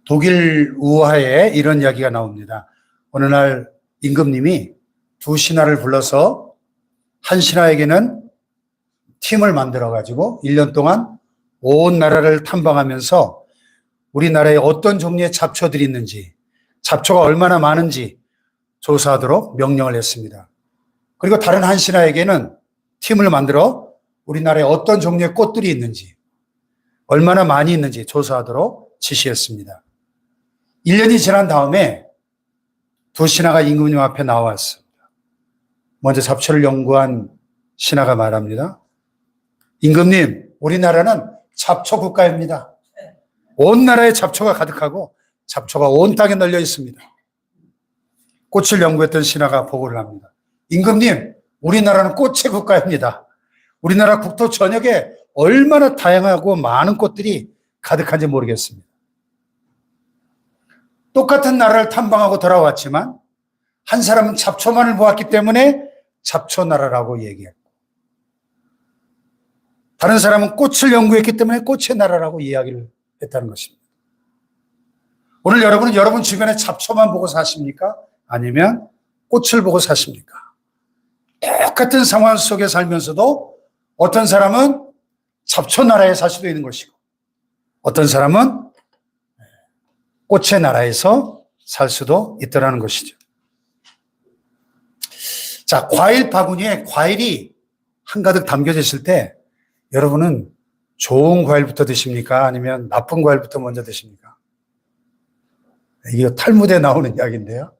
독일 우화에 이런 이야기가 나옵니다. 어느 날 임금님이 두 신하를 불러서 한 신하에게는 팀을 만들어가지고 1년 동안 온 나라를 탐방하면서 우리나라에 어떤 종류의 잡초들이 있는지, 잡초가 얼마나 많은지 조사하도록 명령을 했습니다. 그리고 다른 한 신하에게는 팀을 만들어 우리나라에 어떤 종류의 꽃들이 있는지, 얼마나 많이 있는지 조사하도록 지시했습니다. 1년이 지난 다음에 두 신하가 임금님 앞에 나왔습니다. 먼저 잡초를 연구한 신하가 말합니다. 임금님, 우리나라는 잡초 국가입니다. 온 나라에 잡초가 가득하고 잡초가 온 땅에 널려 있습니다. 꽃을 연구했던 신하가 보고를 합니다. 임금님, 우리나라는 꽃의 국가입니다. 우리나라 국토 전역에 얼마나 다양하고 많은 꽃들이 가득한지 모르겠습니다. 똑같은 나라를 탐방하고 돌아왔지만 한 사람은 잡초만을 보았기 때문에 잡초 나라라고 얘기했고, 다른 사람은 꽃을 연구했기 때문에 꽃의 나라라고 이야기를 했다는 것입니다. 오늘 여러분은 여러분 주변에 잡초만 보고 사십니까? 아니면 꽃을 보고 사십니까? 똑같은 상황 속에 살면서도 어떤 사람은 잡초 나라에 살 수도 있는 것이고, 어떤 사람은 꽃의 나라에서 살 수도 있더라는 것이죠. 자, 과일 바구니에 과일이 한가득 담겨져 있을 때 여러분은 좋은 과일부터 드십니까? 아니면 나쁜 과일부터 먼저 드십니까? 이게 탈무드에 나오는 이야기인데요.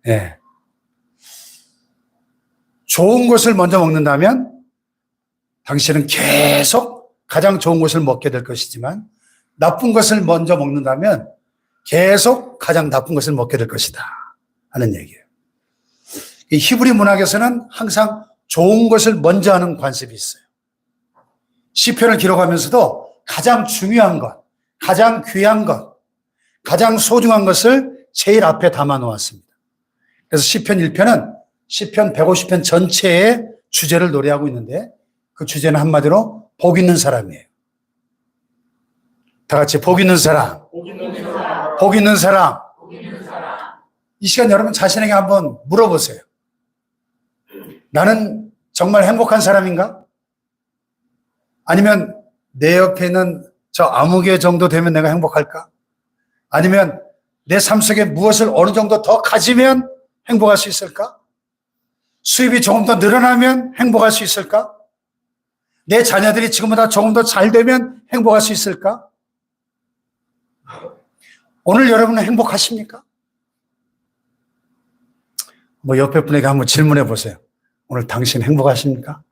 네. 좋은 것을 먼저 먹는다면 당신은 계속 가장 좋은 것을 먹게 될 것이지만, 나쁜 것을 먼저 먹는다면 계속 가장 나쁜 것을 먹게 될 것이다 하는 얘기예요. 이 히브리 문학에서는 항상 좋은 것을 먼저 하는 관습이 있어요. 시편을 기록하면서도 가장 중요한 것, 가장 귀한 것, 가장 소중한 것을 제일 앞에 담아 놓았습니다. 그래서 시편 1편은 시편 150편 전체의 주제를 노래하고 있는데, 그 주제는 한마디로 복 있는 사람이에요. 다 같이 복 있는 사람, 복 있는 사람. 이 시간 여러분 자신에게 한번 물어보세요. 나는 정말 행복한 사람인가? 아니면 내 옆에 있는 저 아무개 정도 되면 내가 행복할까? 아니면 내 삶 속에 무엇을 어느 정도 더 가지면 행복할 수 있을까? 수입이 조금 더 늘어나면 행복할 수 있을까? 내 자녀들이 지금보다 조금 더 잘 되면 행복할 수 있을까? 오늘 여러분은 행복하십니까? 옆에 분에게 한번 질문해 보세요. 오늘 당신 행복하십니까?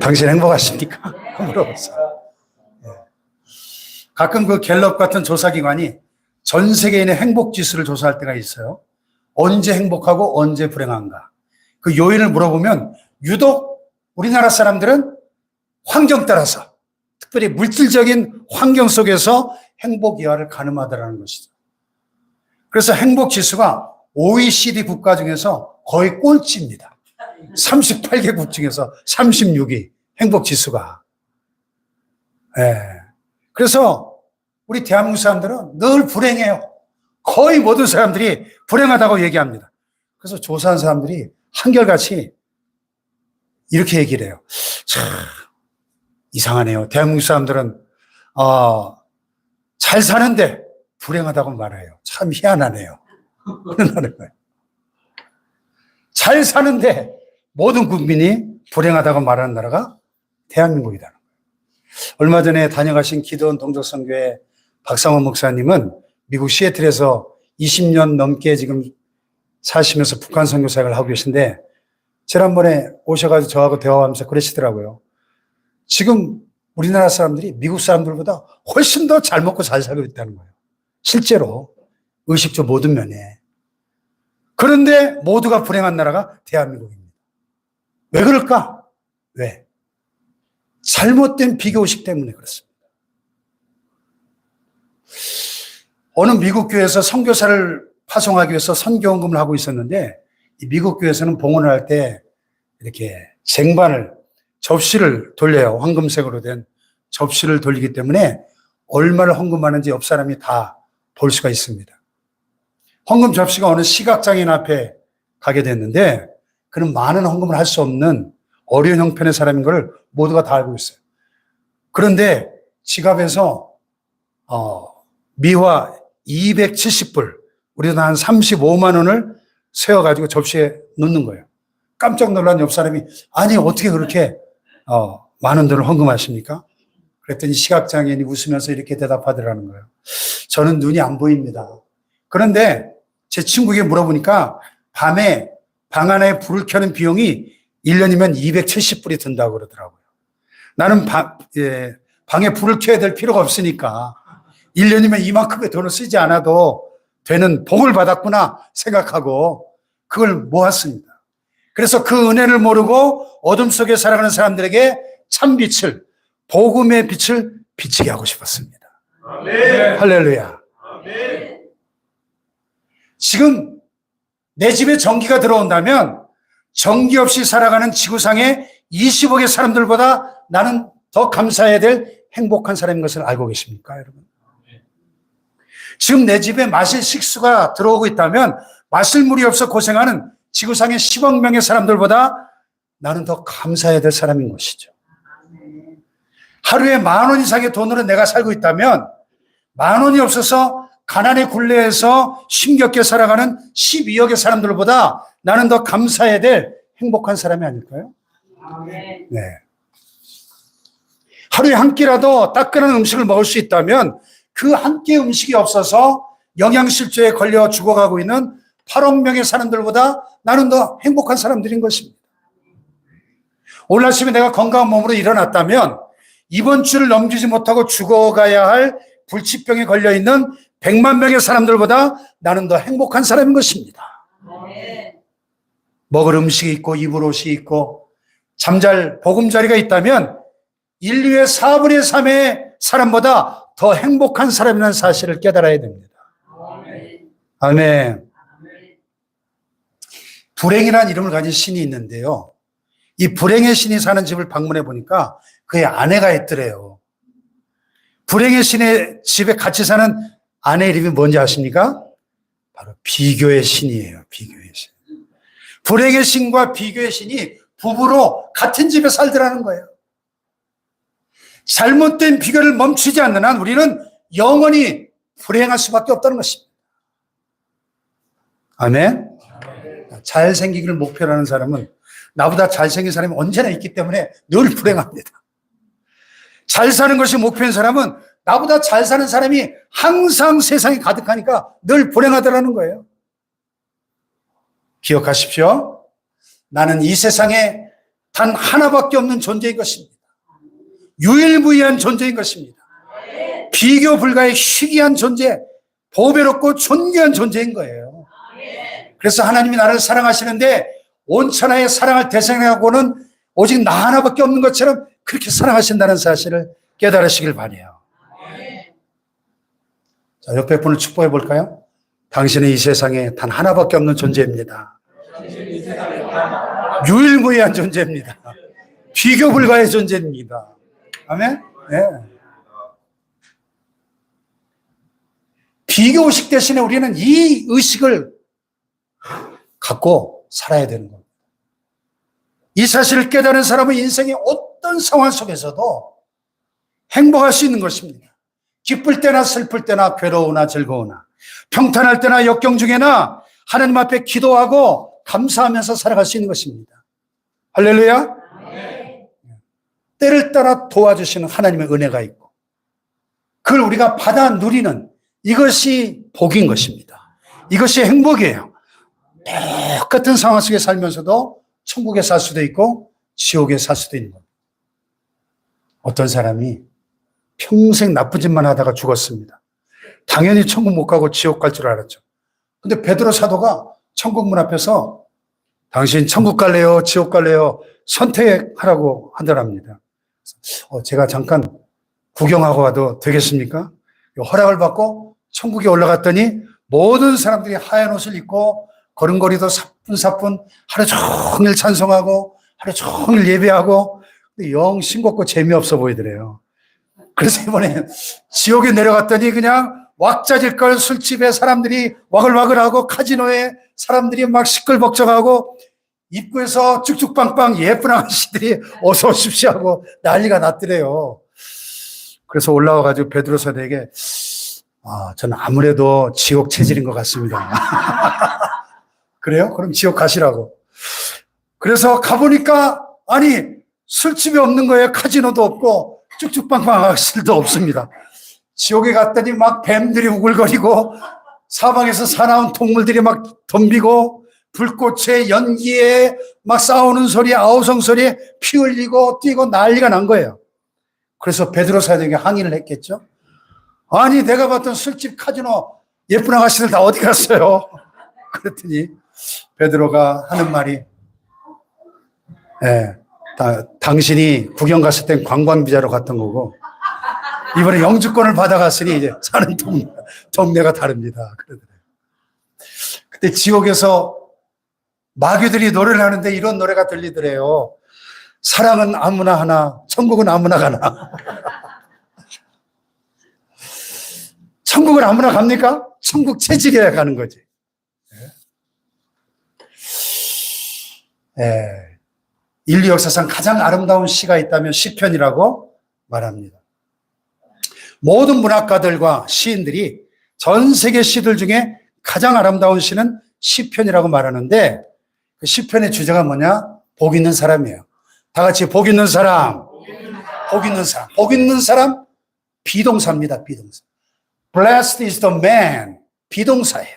당신 행복하십니까? 물어보세요. 가끔 그 갤럽 같은 조사기관이 전 세계인의 행복 지수를 조사할 때가 있어요. 언제 행복하고 언제 불행한가. 그 요인을 물어보면 유독 우리나라 사람들은 환경 따라서, 특별히 물질적인 환경 속에서 행복 이하를 가늠하더라는 것이죠. 그래서 행복 지수가 OECD 국가 중에서 거의 꼴찌입니다. 38개국 중에서 36위 행복 지수가. 그래서 우리 대한민국 사람들은 늘 불행해요. 거의 모든 사람들이 불행하다고 얘기합니다. 그래서 조사한 사람들이 한결같이 이렇게 얘기를 해요. 참 이상하네요. 대한민국 사람들은 잘 사는데 불행하다고 말해요. 참 희한하네요. 그런다는 거예요. 잘 사는데 모든 국민이 불행하다고 말하는 나라가 대한민국이라는 거예요. 얼마 전에 다녀가신 기도원 동족선교회 박상원 목사님은 미국 시애틀에서 20년 넘게 지금 사시면서 북한 선교 사역을 하고 계신데, 지난번에 오셔가지고 저하고 대화하면서 그러시더라고요. 지금 우리나라 사람들이 미국 사람들보다 훨씬 더 잘 먹고 잘 살고 있다는 거예요. 실제로 의식주 모든 면에. 그런데 모두가 불행한 나라가 대한민국입니다. 왜 그럴까? 왜? 잘못된 비교의식 때문에 그렇습니다. 어느 미국 교회에서 선교사를 파송하기 위해서 선교헌금을 하고 있었는데, 이 미국 교회에서는 봉헌을 할 때 이렇게 쟁반을, 접시를 돌려요. 황금색으로 된 접시를 돌리기 때문에 얼마를 헌금하는지 옆 사람이 다 볼 수가 있습니다. 헌금 접시가 어느 시각장애인 앞에 가게 됐는데 그는 많은 헌금을 할 수 없는 어려운 형편의 사람인 걸 모두가 다 알고 있어요. 그런데 지갑에서 미화 270불, 우리도 한 35만 원을 세워가지고 접시에 넣는 거예요. 깜짝 놀란 옆 사람이 아니 어떻게 그렇게 많은 돈을 헌금하십니까? 그랬더니 시각장애인이 웃으면서 이렇게 대답하더라는 거예요. 저는 눈이 안 보입니다. 그런데 제 친구에게 물어보니까 밤에 방 안에 불을 켜는 비용이 1년이면 270불이 든다고 그러더라고요. 나는 방에 불을 켜야 될 필요가 없으니까 1년이면 이만큼의 돈을 쓰지 않아도 되는 복을 받았구나 생각하고 그걸 모았습니다. 그래서 그 은혜를 모르고 어둠 속에 살아가는 사람들에게 참 빛을, 복음의 빛을 비치게 하고 싶었습니다. 아멘. 할렐루야. 아멘. 지금 내 집에 전기가 들어온다면 전기 없이 살아가는 지구상의 20억의 사람들보다 나는 더 감사해야 될 행복한 사람인 것을 알고 계십니까, 여러분? 지금 내 집에 마실 식수가 들어오고 있다면 마실 물이 없어 고생하는 지구상의 10억 명의 사람들보다 나는 더 감사해야 될 사람인 것이죠. 하루에 10,000원 이상의 돈으로 내가 살고 있다면 10,000원이 없어서 가난의 굴레에서 힘겹게 살아가는 12억의 사람들보다 나는 더 감사해야 될 행복한 사람이 아닐까요? 네. 하루에 한 끼라도 따끈한 음식을 먹을 수 있다면 그 한 끼 음식이 없어서 영양실조에 걸려 죽어가고 있는 8억 명의 사람들보다 나는 더 행복한 사람들인 것입니다. 오늘 아침에 내가 건강한 몸으로 일어났다면 이번 주를 넘기지 못하고 죽어가야 할 불치병에 걸려있는 100만 명의 사람들보다 나는 더 행복한 사람인 것입니다. 먹을 음식이 있고 입을 옷이 있고 잠잘 보금자리가 있다면 인류의 4분의 3의 사람보다 더 행복한 사람이라는 사실을 깨달아야 됩니다. 아멘. 불행이라는 이름을 가진 신이 있는데요. 이 불행의 신이 사는 집을 방문해 보니까 그의 아내가 있더래요. 불행의 신의 집에 같이 사는 아내 이름이 뭔지 아십니까? 바로 비교의 신이에요. 비교의 신. 불행의 신과 비교의 신이 부부로 같은 집에 살더라는 거예요. 잘못된 비교를 멈추지 않는 한 우리는 영원히 불행할 수밖에 없다는 것입니다. 아멘. 잘생기기를 목표로 하는 사람은 나보다 잘생긴 사람이 언제나 있기 때문에 늘 불행합니다. 잘 사는 것이 목표인 사람은 나보다 잘 사는 사람이 항상 세상에 가득하니까 늘 불행하더라는 거예요. 기억하십시오. 나는 이 세상에 단 하나밖에 없는 존재인 것입니다. 유일무이한 존재인 것입니다. 비교 불가의 희귀한 존재, 보배롭고 존귀한 존재인 거예요. 그래서 하나님이 나를 사랑하시는데 온 천하에 사랑할 대상하고는 오직 나 하나밖에 없는 것처럼 그렇게 사랑하신다는 사실을 깨달으시길 바라요. 자, 옆에 분을 축복해 볼까요? 당신은 이 세상에 단 하나밖에 없는 존재입니다. 유일무이한 존재입니다. 비교 불가의 존재입니다. 아멘? 네. 비교의식 대신에 우리는 이 의식을 갖고 살아야 되는 겁니다. 이 사실을 깨달은 사람은 인생의 어떤 상황 속에서도 행복할 수 있는 것입니다. 기쁠 때나 슬플 때나 괴로우나 즐거우나 평탄할 때나 역경 중에나 하나님 앞에 기도하고 감사하면서 살아갈 수 있는 것입니다. 할렐루야. 네. 때를 따라 도와주시는 하나님의 은혜가 있고 그걸 우리가 받아 누리는 이것이 복인 것입니다. 이것이 행복이에요. 똑같은 상황 속에 살면서도 천국에 살 수도 있고 지옥에 살 수도 있는 겁니다. 어떤 사람이 평생 나쁜 짓만 하다가 죽었습니다. 당연히 천국 못 가고 지옥 갈 줄 알았죠. 근데 베드로 사도가 천국 문 앞에서 당신 천국 갈래요? 지옥 갈래요? 선택하라고 하더랍니다. 제가 잠깐 구경하고 와도 되겠습니까? 허락을 받고 천국에 올라갔더니 모든 사람들이 하얀 옷을 입고 걸음걸이도 사뿐사뿐 하루 종일 찬송하고 하루 종일 예배하고 영 싱겁고 재미없어 보이더래요. 그래서 이번에 지옥에 내려갔더니 그냥 왁자질 걸 술집에 사람들이 와글와글하고 카지노에 사람들이 막 시끌벅적하고 입구에서 쭉쭉빵빵 예쁜 아가씨들이 어서 오십시오 하고 난리가 났더래요. 그래서 올라와가지고 베드로 사도에게 저는 아무래도 지옥 체질인 것 같습니다. 그래요? 그럼 지옥 가시라고. 그래서 가보니까 아니 술집이 없는 거예요. 카지노도 없고 쭉쭉빵빵 아가씨들도 없습니다. 지옥에 갔더니 막 뱀들이 우글거리고 사방에서 사나운 동물들이 막 덤비고 불꽃에 연기에 막 싸우는 소리에 아우성 소리에 피 흘리고 뛰고 난리가 난 거예요. 그래서 베드로 사도에게 항의를 했겠죠. 아니 내가 봤던 술집 카지노 예쁜 아가씨들 다 어디 갔어요? 그랬더니 베드로가 하는 말이 당신이 구경 갔을 땐 관광비자로 갔던 거고 이번에 영주권을 받아갔으니 이제 사는 동네가 다릅니다. 그러더래요. 그때 지옥에서 마귀들이 노래를 하는데 이런 노래가 들리더래요. 사랑은 아무나 하나, 천국은 아무나 가나. 천국은 아무나 갑니까? 천국 체질이어야 가는 거지. 인류 역사상 가장 아름다운 시가 있다면 시편이라고 말합니다. 모든 문학가들과 시인들이 전 세계 시들 중에 가장 아름다운 시는 시편이라고 말하는데 그 시편의 주제가 뭐냐? 복 있는 사람이에요. 다 같이 복 있는 사람, 복 있는 사람, 복 있는 사람 비동사입니다. 비동사. Blessed is the man 비동사예요.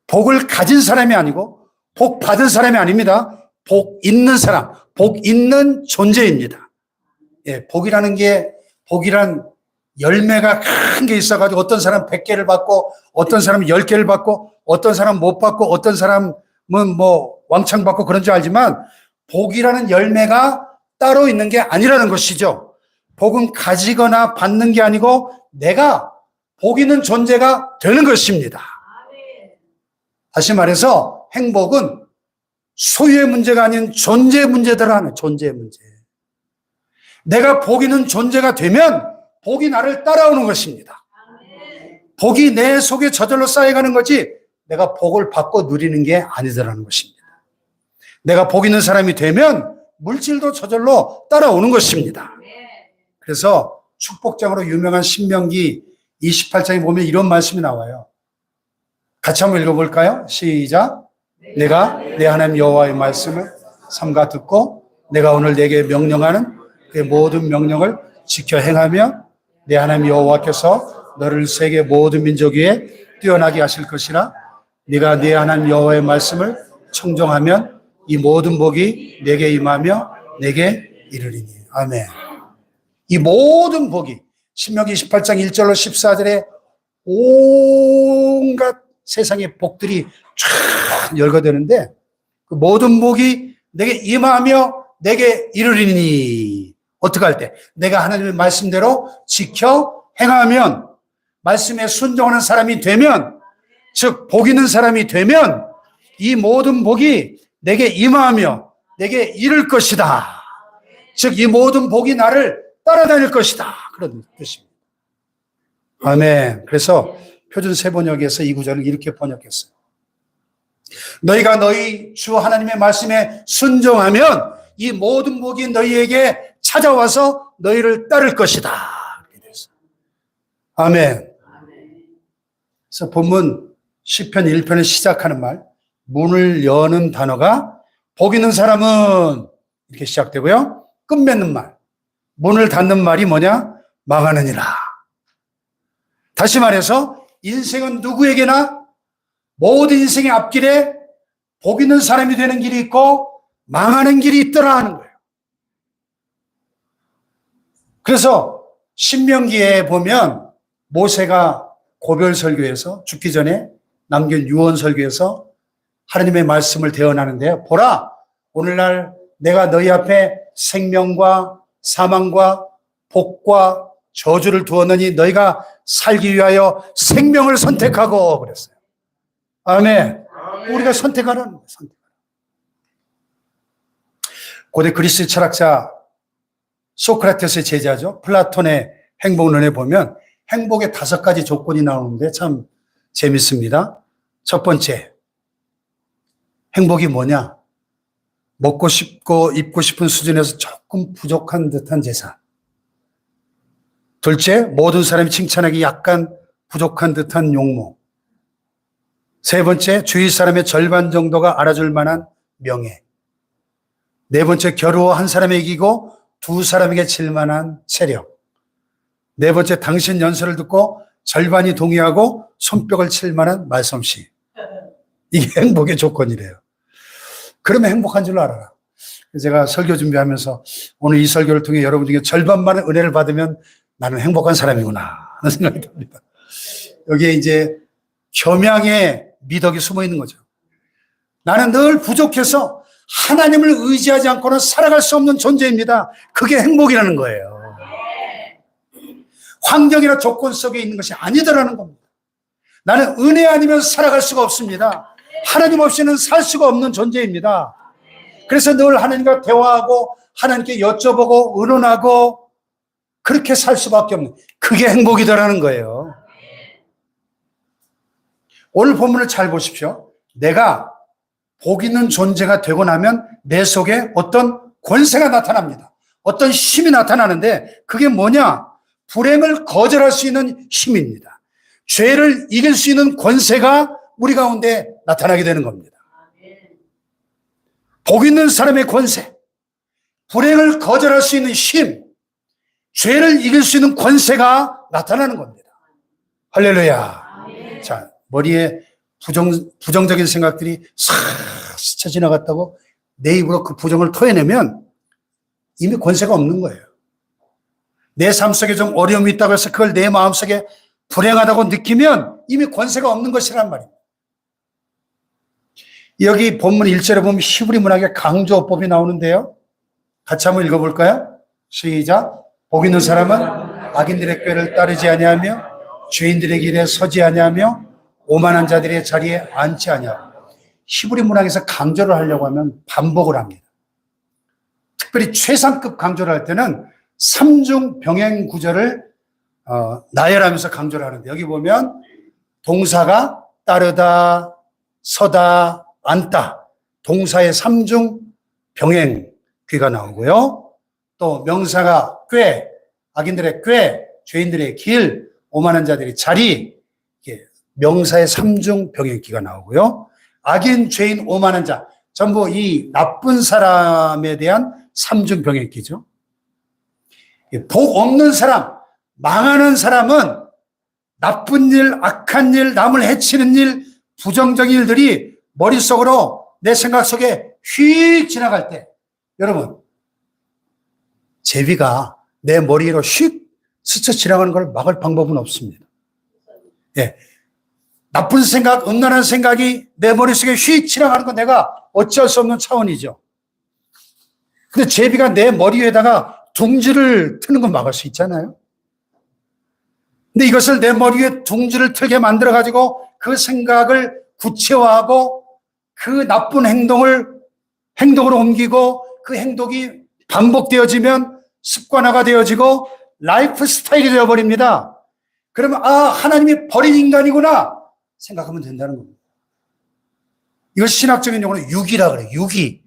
복을 가진 사람이 아니고 복 받은 사람이 아닙니다. 복 있는 사람, 복 있는 존재입니다. 복이라는 게 복이란 열매가 큰 게 있어가지고 어떤 사람은 100개를 받고 어떤 사람은 10개를 받고 어떤 사람은 못 받고 어떤 사람은 뭐 왕창 받고 그런 줄 알지만 복이라는 열매가 따로 있는 게 아니라는 것이죠. 복은 가지거나 받는 게 아니고 내가 복 있는 존재가 되는 것입니다. 다시 말해서 행복은 소유의 문제가 아닌 존재의 문제들을 하는 존재의 문제. 내가 복 있는 존재가 되면 복이 나를 따라오는 것입니다. 복이 내 속에 저절로 쌓여가는 거지 내가 복을 받고 누리는 게 아니더라는 것입니다. 내가 복 있는 사람이 되면 물질도 저절로 따라오는 것입니다. 그래서 축복장으로 유명한 신명기 28장에 보면 이런 말씀이 나와요. 같이 한번 읽어볼까요? 시작. 내가 내 하나님 여호와의 말씀을 삼가 듣고 내가 오늘 내게 명령하는 그 모든 명령을 지켜 행하며 내 하나님 여호와께서 너를 세계 모든 민족 위에 뛰어나게 하실 것이라. 네가 네 하나님 여호와의 말씀을 청종하면 이 모든 복이 내게 임하며 내게 이르리니. 아멘. 이 모든 복이 신명기 28장 1절로 14절에 온갖 세상의 복들이 쫙 열거되는데 그 모든 복이 내게 임하며 내게 이르리니. 어떻게 할 때? 내가 하나님의 말씀대로 지켜 행하면, 말씀에 순종하는 사람이 되면, 즉 복 있는 사람이 되면 이 모든 복이 내게 임하며 내게 이를 것이다. 즉 이 모든 복이 나를 따라다닐 것이다. 그런 뜻입니다. 아멘. 그래서 표준 세번역에서 이 구절을 이렇게 번역했어요. 너희가 너희 주 하나님의 말씀에 순종하면 이 모든 복이 너희에게 찾아와서 너희를 따를 것이다. 아멘. 그래서 본문 시편 1편을 시작하는 말, 문을 여는 단어가 복 있는 사람은 이렇게 시작되고요. 끝맺는 말, 문을 닫는 말이 뭐냐? 망하느니라. 다시 말해서 인생은 누구에게나 모든 인생의 앞길에 복 있는 사람이 되는 길이 있고 망하는 길이 있더라 하는 거예요. 그래서 신명기에 보면 모세가 고별 설교에서 죽기 전에 남긴 유언 설교에서 하나님의 말씀을 대언하는데요. 보라, 오늘날 내가 너희 앞에 생명과 사망과 복과 저주를 두었느니 너희가 살기 위하여 생명을 선택하고 그랬어요. 아멘. 우리가 선택하는 거예요. 고대 그리스 철학자 소크라테스의 제자죠. 플라톤의 행복론에 보면 행복의 5가지 조건이 나오는데 참 재밌습니다. 첫 번째, 행복이 뭐냐? 먹고 싶고 입고 싶은 수준에서 조금 부족한 듯한 재산. 둘째, 모든 사람이 칭찬하기 약간 부족한 듯한 용모. 세 번째, 주위 사람의 절반 정도가 알아줄 만한 명예. 네 번째, 겨루어 한 사람에 이기고 2 사람에게 질 만한 체력. 네 번째, 당신 연설을 듣고 절반이 동의하고 손뼉을 칠 만한 말솜씨. 이게 행복의 조건이래요. 그러면 행복한 줄 알아라. 제가 설교 준비하면서 오늘 이 설교를 통해 여러분 중에 절반만의 은혜를 받으면 나는 행복한 사람이구나 하는 생각이 듭니다. 여기에 이제 겸양의 미덕이 숨어 있는 거죠. 나는 늘 부족해서 하나님을 의지하지 않고는 살아갈 수 없는 존재입니다. 그게 행복이라는 거예요. 환경이나 조건 속에 있는 것이 아니더라는 겁니다. 나는 은혜 아니면 살아갈 수가 없습니다. 하나님 없이는 살 수가 없는 존재입니다. 그래서 늘 하나님과 대화하고 하나님께 여쭤보고 의논하고 그렇게 살 수밖에 없는, 그게 행복이더라는 거예요. 오늘 본문을 잘 보십시오. 내가 복 있는 존재가 되고 나면 내 속에 어떤 권세가 나타납니다. 어떤 힘이 나타나는데 그게 뭐냐? 불행을 거절할 수 있는 힘입니다. 죄를 이길 수 있는 권세가 우리 가운데 나타나게 되는 겁니다. 복 있는 사람의 권세, 불행을 거절할 수 있는 힘, 죄를 이길 수 있는 권세가 나타나는 겁니다. 할렐루야. 자, 머리에 부정적인 생각들이 싹 스쳐 지나갔다고 내 입으로 그 부정을 토해내면 이미 권세가 없는 거예요. 내 삶 속에 좀 어려움이 있다고 해서 그걸 내 마음속에 불행하다고 느끼면 이미 권세가 없는 것이란 말입니다. 여기 본문 1절에 보면 히브리 문학의 강조법이 나오는데요. 같이 한번 읽어볼까요? 시작. 복 있는 사람은 악인들의 꾀를 따르지 아니하며 죄인들의 길에 서지 아니하며 오만한 자들의 자리에 앉지 아니하고. 히브리 문학에서 강조를 하려고 하면 반복을 합니다. 특별히 최상급 강조를 할 때는 삼중 병행 구절을 나열하면서 강조를 하는데 여기 보면 동사가 따르다, 서다, 앉다, 동사의 삼중 병행 귀가 나오고요. 또 명사가 꾀, 악인들의 꾀, 죄인들의 길, 오만한 자들의 자리, 명사의 삼중 병행 귀가 나오고요. 악인, 죄인, 오만한 자, 전부 이 나쁜 사람에 대한 삼중 병행 귀죠. 복 없는 사람, 망하는 사람은 나쁜 일, 악한 일, 남을 해치는 일, 부정적인 일들이 머릿속으로 내 생각 속에 휙 지나갈 때 여러분 제비가 내 머리로 휙 스쳐 지나가는 걸 막을 방법은 없습니다. 예, 나쁜 생각, 음란한 생각이 내 머릿속에 휙 지나가는 건 내가 어찌할 수 없는 차원이죠. 근데 제비가 내 머리 위에다가 둥지를 트는 건 막을 수 있잖아요. 근데 이것을 내 머리 위에 둥지를 틀게 만들어가지고 그 생각을 구체화하고 그 나쁜 행동으로 옮기고 그 행동이 반복되어지면 습관화가 되어지고 라이프 스타일이 되어버립니다. 그러면 하나님이 버린 인간이구나 생각하면 된다는 겁니다. 이것이 신학적인 용어로 유기라 그래요. 유기.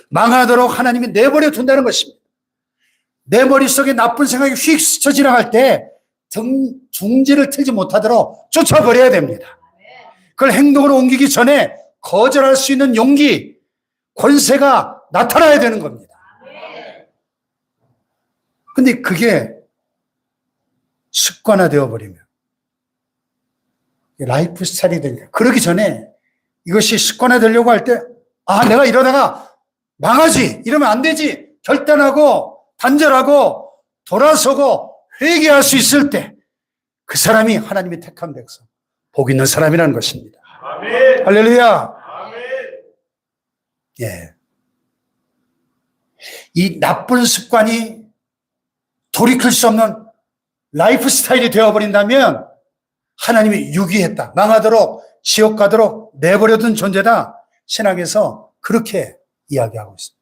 망하도록 하나님이 내버려 둔다는 것입니다. 내 머릿속에 나쁜 생각이 휙 스쳐 지나갈 때 둥지를 틀지 못하도록 쫓아버려야 됩니다. 그걸 행동으로 옮기기 전에 거절할 수 있는 용기, 권세가 나타나야 되는 겁니다. 근데 그게 습관화되어 버리면 라이프 스타일이 되니까 그러기 전에 이것이 습관화되려고 할 때 내가 이러다가 망하지, 이러면 안 되지 결단하고 단절하고 돌아서고 회개할 수 있을 때 그 사람이 하나님이 택한 백성, 복 있는 사람이라는 것입니다. 아멘. 할렐루야. 아멘. 예. 이 나쁜 습관이 돌이킬 수 없는 라이프 스타일이 되어버린다면 하나님이 유기했다, 망하도록 지옥 가도록 내버려둔 존재다. 신학에서 그렇게 이야기하고 있습니다.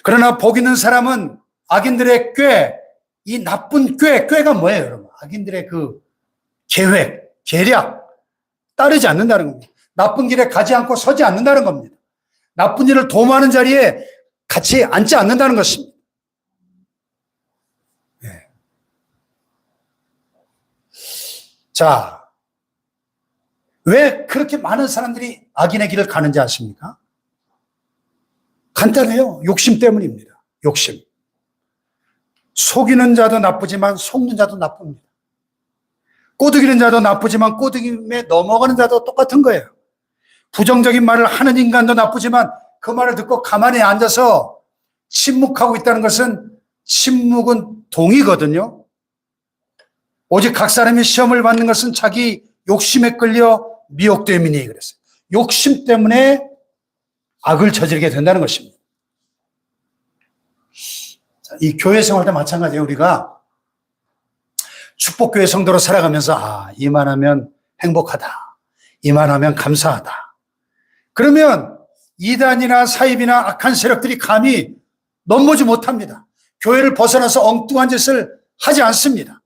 그러나 복 있는 사람은 악인들의 꾀, 이 나쁜 꾀가 뭐예요, 여러분? 악인들의 그 계획, 계략, 따르지 않는다는 겁니다. 나쁜 길에 가지 않고 서지 않는다는 겁니다. 나쁜 일을 도모하는 자리에 같이 앉지 않는다는 것입니다. 네. 자, 왜 그렇게 많은 사람들이 악인의 길을 가는지 아십니까? 간단해요. 욕심 때문입니다. 욕심. 속이는 자도 나쁘지만 속는 자도 나쁩니다. 꼬드기는 자도 나쁘지만 꼬드김에 넘어가는 자도 똑같은 거예요. 부정적인 말을 하는 인간도 나쁘지만 그 말을 듣고 가만히 앉아서 침묵하고 있다는 것은 침묵은 동의거든요. 오직 각 사람이 시험을 받는 것은 자기 욕심에 끌려 미혹됨이니 그랬어요. 욕심 때문에 악을 저지르게 된다는 것입니다. 이 교회 생활도 마찬가지예요. 우리가 축복교회 성도로 살아가면서 이만하면 행복하다. 이만하면 감사하다. 그러면 이단이나 사입이나 악한 세력들이 감히 넘보지 못합니다. 교회를 벗어나서 엉뚱한 짓을 하지 않습니다.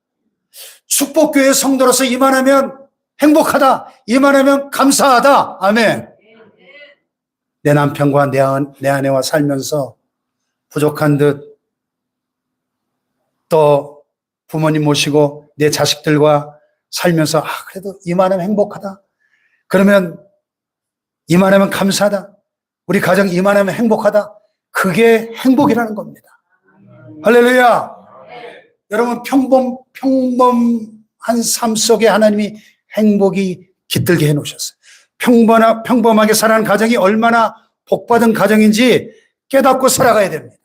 축복교회 성도로서 이만하면 행복하다. 이만하면 감사하다. 아멘. 내 남편과 내 아내와 살면서 부족한 듯 또 부모님 모시고 내 자식들과 살면서 그래도 이만하면 행복하다. 그러면 이만하면 감사하다. 우리 가정 이만하면 행복하다. 그게 행복이라는 겁니다. 할렐루야. 여러분 평범한 삶 속에 하나님이 행복이 깃들게 해놓으셨어요. 평범하게 살아가는 가정이 얼마나 복받은 가정인지 깨닫고 살아가야 됩니다.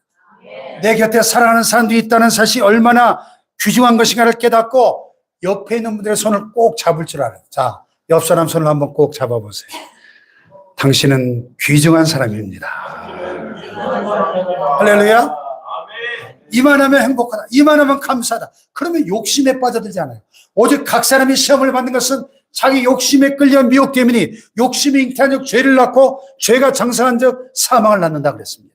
내 곁에 살아가는 사람들이 있다는 사실이 얼마나 귀중한 것인가를 깨닫고 옆에 있는 분들의 손을 꼭 잡을 줄 알아요. 자, 옆 사람 손을 한번 꼭 잡아보세요. 당신은 귀중한 사람입니다. 할렐루야. 이만하면 행복하다. 이만하면 감사하다. 그러면 욕심에 빠져들지 않아요. 오직 각 사람이 시험을 받는 것은 자기 욕심에 끌려 미혹되미니 욕심이 잉태한 적 죄를 낳고 죄가 장사한 적 사망을 낳는다 그랬습니다.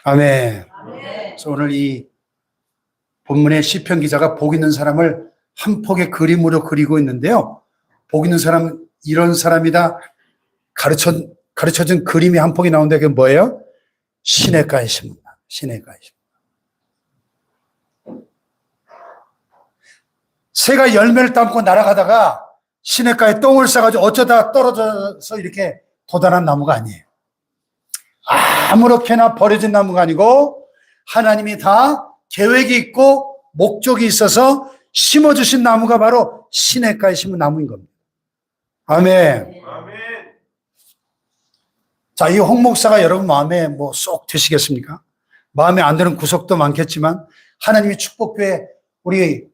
아멘. 그래서 오늘 이 본문의 시편 기자가 복 있는 사람을 한 폭의 그림으로 그리고 있는데요. 복 있는 사람, 이런 사람이다 가르쳐준 그림이 한 폭이 나오는데 그게 뭐예요? 시냇가에 심는다. 시냇가에 심는다. 새가 열매를 담고 날아가다가 시냇가에 똥을 싸가지고 어쩌다 떨어져서 이렇게 도달한 나무가 아니에요. 아무렇게나 버려진 나무가 아니고 하나님이 다 계획이 있고 목적이 있어서 심어주신 나무가 바로 시냇가에 심은 나무인 겁니다. 아멘. 자, 이 홍 목사가 여러분 마음에 쏙 드시겠습니까? 마음에 안 드는 구석도 많겠지만 하나님이 축복교회 우리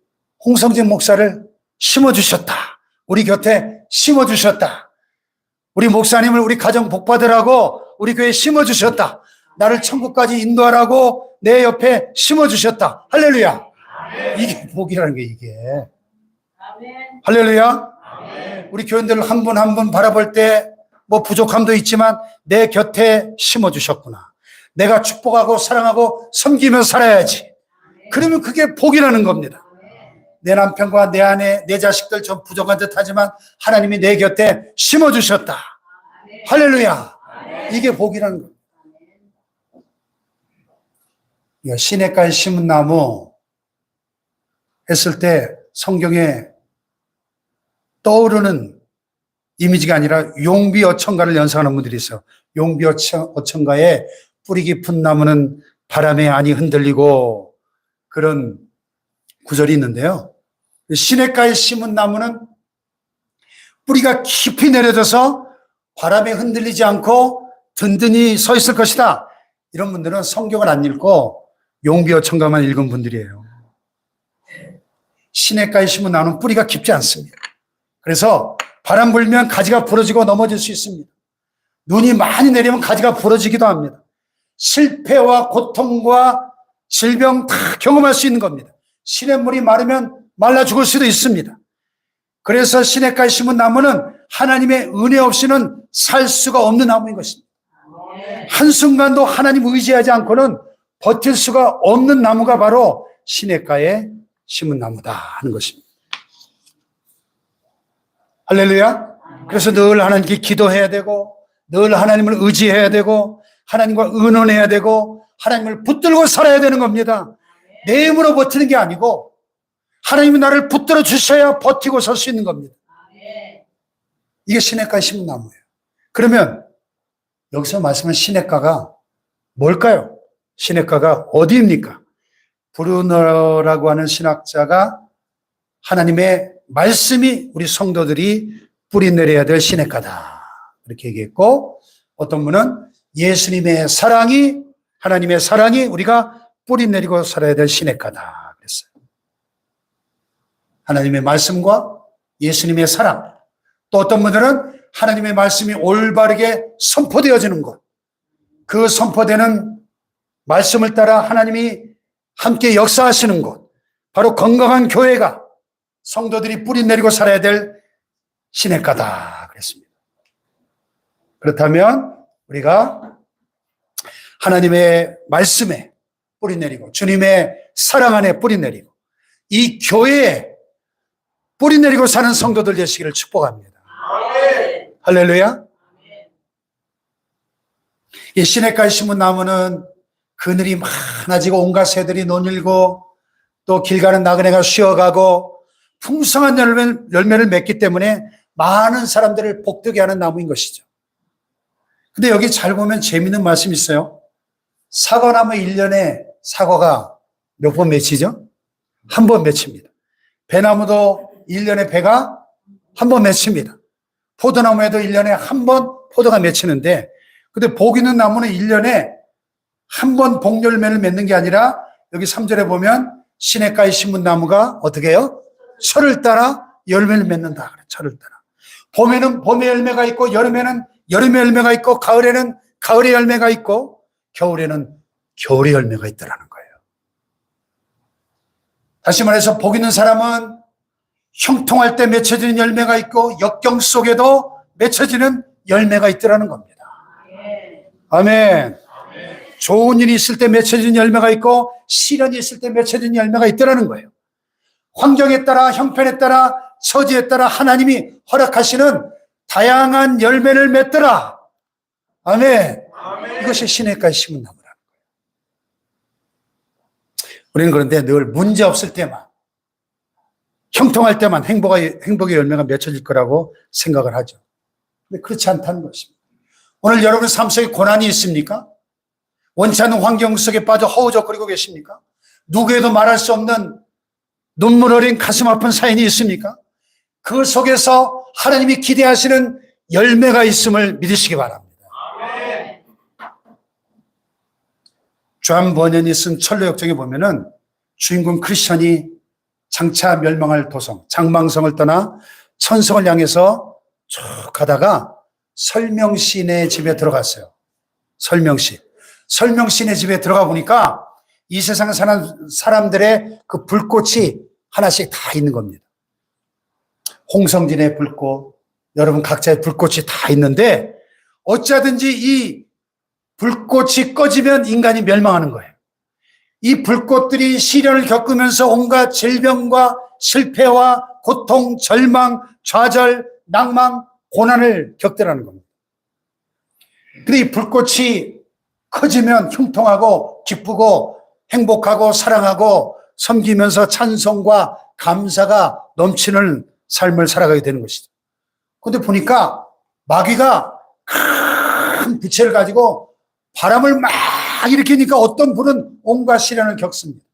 홍성진 목사를 심어주셨다. 우리 곁에 심어주셨다. 우리 목사님을 우리 가정 복받으라고 우리 교회에 심어주셨다. 나를 천국까지 인도하라고 내 옆에 심어주셨다. 할렐루야. 아멘. 이게 복이라는 게 이게. 아멘. 할렐루야. 아멘. 우리 교인들을 한 분 한 분 바라볼 때 부족함도 있지만 내 곁에 심어주셨구나. 내가 축복하고 사랑하고 섬기며 살아야지. 그러면 그게 복이라는 겁니다. 내 남편과 내 아내, 내 자식들 좀 부족한 듯 하지만 하나님이 내 곁에 심어주셨다. 할렐루야. 이게 복이라는 겁니다. 시냇가에 심은 나무 했을 때 성경에 떠오르는 이미지가 아니라 용비어천가를 연상하는 분들이 있어요. 용비어천가에 뿌리 깊은 나무는 바람에 아니 흔들리고 그런 구절이 있는데요. 시냇가에 심은 나무는 뿌리가 깊이 내려져서 바람에 흔들리지 않고 든든히 서 있을 것이다. 이런 분들은 성경을 안 읽고 용비어천가만 읽은 분들이에요. 시냇가에 심은 나무는 뿌리가 깊지 않습니다. 그래서 바람 불면 가지가 부러지고 넘어질 수 있습니다. 눈이 많이 내리면 가지가 부러지기도 합니다. 실패와 고통과 질병 다 경험할 수 있는 겁니다. 시냇물이 마르면 말라 죽을 수도 있습니다. 그래서 시냇가에 심은 나무는 하나님의 은혜 없이는 살 수가 없는 나무인 것입니다. 한순간도 하나님 의지하지 않고는 버틸 수가 없는 나무가 바로 시냇가에 심은 나무다 하는 것입니다. 할렐루야. 그래서 늘 하나님께 기도해야 되고, 늘 하나님을 의지해야 되고, 하나님과 의논해야 되고, 하나님을 붙들고 살아야 되는 겁니다. 내 힘으로 버티는 게 아니고 하나님이 나를 붙들어 주셔야 버티고 설 수 있는 겁니다. 이게 시냇가에 심은 나무예요. 그러면 여기서 말씀한 시냇가가 뭘까요? 시냇가가 어디입니까? 브루너라고 하는 신학자가 하나님의 말씀이 우리 성도들이 뿌리내려야 될 시냇가다 이렇게 얘기했고, 어떤 분은 예수님의 사랑이, 하나님의 사랑이 우리가 뿌리내리고 살아야 될 시냇가다 그랬어요. 하나님의 말씀과 예수님의 사랑, 또 어떤 분들은 하나님의 말씀이 올바르게 선포되어지는 것, 그 선포되는 말씀을 따라 하나님이 함께 역사하시는 곳, 바로 건강한 교회가 성도들이 뿌리내리고 살아야 될 시냇가다 그랬습니다. 그렇다면 우리가 하나님의 말씀에 뿌리내리고 주님의 사랑 안에 뿌리내리고 이 교회에 뿌리내리고 사는 성도들 되시기를 축복합니다. 아멘. 할렐루야. 이 시냇가에 심은 나무는 그늘이 많아지고 온갖 새들이 논일고 또 길 가는 나그네가 쉬어가고 풍성한 열매를 맺기 때문에 많은 사람들을 복되게 하는 나무인 것이죠. 근데 여기 잘 보면 재미있는 말씀이 있어요. 사과나무 1년에 사과가 몇 번 맺히죠? 한 번 맺힙니다. 배나무도 1년에 배가 한 번 맺힙니다. 포도나무에도 1년에 한 번 포도가 맺히는데, 근데 복 있는 나무는 1년에 한 번 복열매를 맺는 게 아니라 여기 3절에 보면 시냇가에 심은 나무가 어떻게 해요? 철을 따라 열매를 맺는다. 그래, 철을 따라. 봄에는 봄의 열매가 있고, 여름에는 여름의 열매가 있고, 가을에는 가을의 열매가 있고, 겨울에는 겨울의 열매가 있더라는 거예요. 다시 말해서 복 있는 사람은 형통할 때 맺혀지는 열매가 있고 역경 속에도 맺혀지는 열매가 있더라는 겁니다. 아멘. 좋은 일이 있을 때 맺혀지는 열매가 있고 시련이 있을 때 맺혀지는 열매가 있더라는 거예요. 환경에 따라, 형편에 따라, 처지에 따라 하나님이 허락하시는 다양한 열매를 맺더라. 아멘. 이것이 시냇가에 심은 나무라는 거예요. 우리는 그런데 늘 문제 없을 때만, 형통할 때만 행복의 열매가 맺혀질 거라고 생각을 하죠. 근데 그렇지 않다는 것입니다. 오늘 여러분 삶 속에 고난이 있습니까? 원치 않는 환경 속에 빠져 허우적거리고 계십니까? 누구에도 말할 수 없는 눈물 어린 가슴 아픈 사연이 있습니까? 그 속에서 하나님이 기대하시는 열매가 있음을 믿으시기 바랍니다. 존 버년이 쓴 철로역정에 보면은 주인공 크리스천이 장차 멸망할 도성, 장망성을 떠나 천성을 향해서 쭉 가다가 설명신의 집에 들어갔어요. 설명신의 집에 들어가 보니까 이 세상 사는 사람들의 그 불꽃이 하나씩 다 있는 겁니다. 홍성진의 불꽃, 여러분 각자의 불꽃이 다 있는데 어쩌든지 이 불꽃이 꺼지면 인간이 멸망하는 거예요. 이 불꽃들이 시련을 겪으면서 온갖 질병과 실패와 고통, 절망, 좌절, 낭망, 고난을 겪더라는 겁니다. 근데 이 불꽃이 커지면 형통하고 기쁘고 행복하고 사랑하고 섬기면서 찬송과 감사가 넘치는 삶을 살아가게 되는 것이죠. 그런데 보니까 마귀가 큰 부채를 가지고 바람을 막 일으키니까 어떤 불은 온갖 시련을 겪습니다.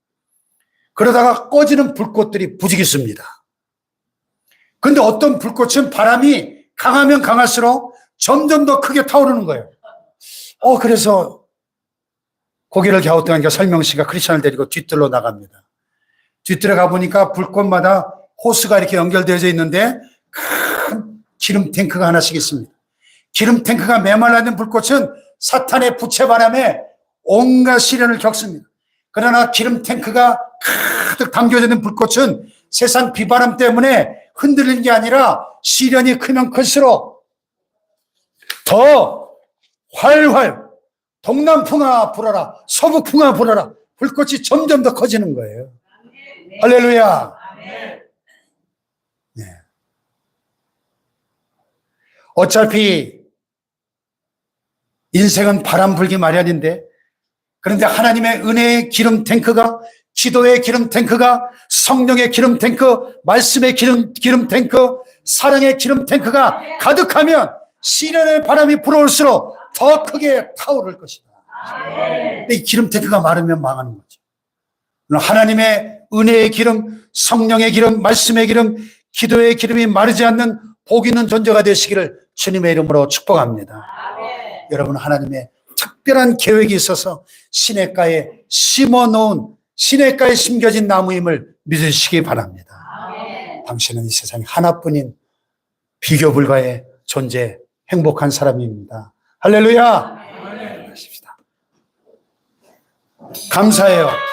그러다가 꺼지는 불꽃들이 부지기습니다. 그런데 어떤 불꽃은 바람이 강하면 강할수록 점점 더 크게 타오르는 거예요. 그래서 고개를 갸우뚱하니까 설명씨가 크리스천을 데리고 뒤뜰로 나갑니다. 뒤뜰에 가보니까 불꽃마다 호스가 이렇게 연결되어져 있는데 큰 기름 탱크가 하나씩 있습니다. 기름 탱크가 메말라 있는 불꽃은 사탄의 부채바람에 온갖 시련을 겪습니다. 그러나 기름 탱크가 가득 담겨져 있는 불꽃은 세상 비바람 때문에 흔들리는 게 아니라 시련이 크면 클수록 더 활활 동남풍아 불어라, 서북풍아 불어라, 불꽃이 점점 더 커지는 거예요. 할렐루야. 네. 어차피 인생은 바람 불기 마련인데, 그런데 하나님의 은혜의 기름 탱크가, 기도의 기름 탱크가, 성령의 기름 탱크, 말씀의 기름 탱크, 사랑의 기름 탱크가 가득하면 시련의 바람이 불어올수록 더 크게 타오를 것이다. 근데 이 기름 탱크가 마르면 망하는 거죠. 하나님의 은혜의 기름, 성령의 기름, 말씀의 기름, 기도의 기름이 마르지 않는 복 있는 존재가 되시기를 주님의 이름으로 축복합니다. 여러분, 하나님의 특별한 계획이 있어서 시냇가에 심어놓은, 시냇가에 심겨진 나무임을 믿으시기 바랍니다. 당신은 이 세상에 하나뿐인 비교 불가의 존재, 행복한 사람입니다. 할렐루야. 감사해요.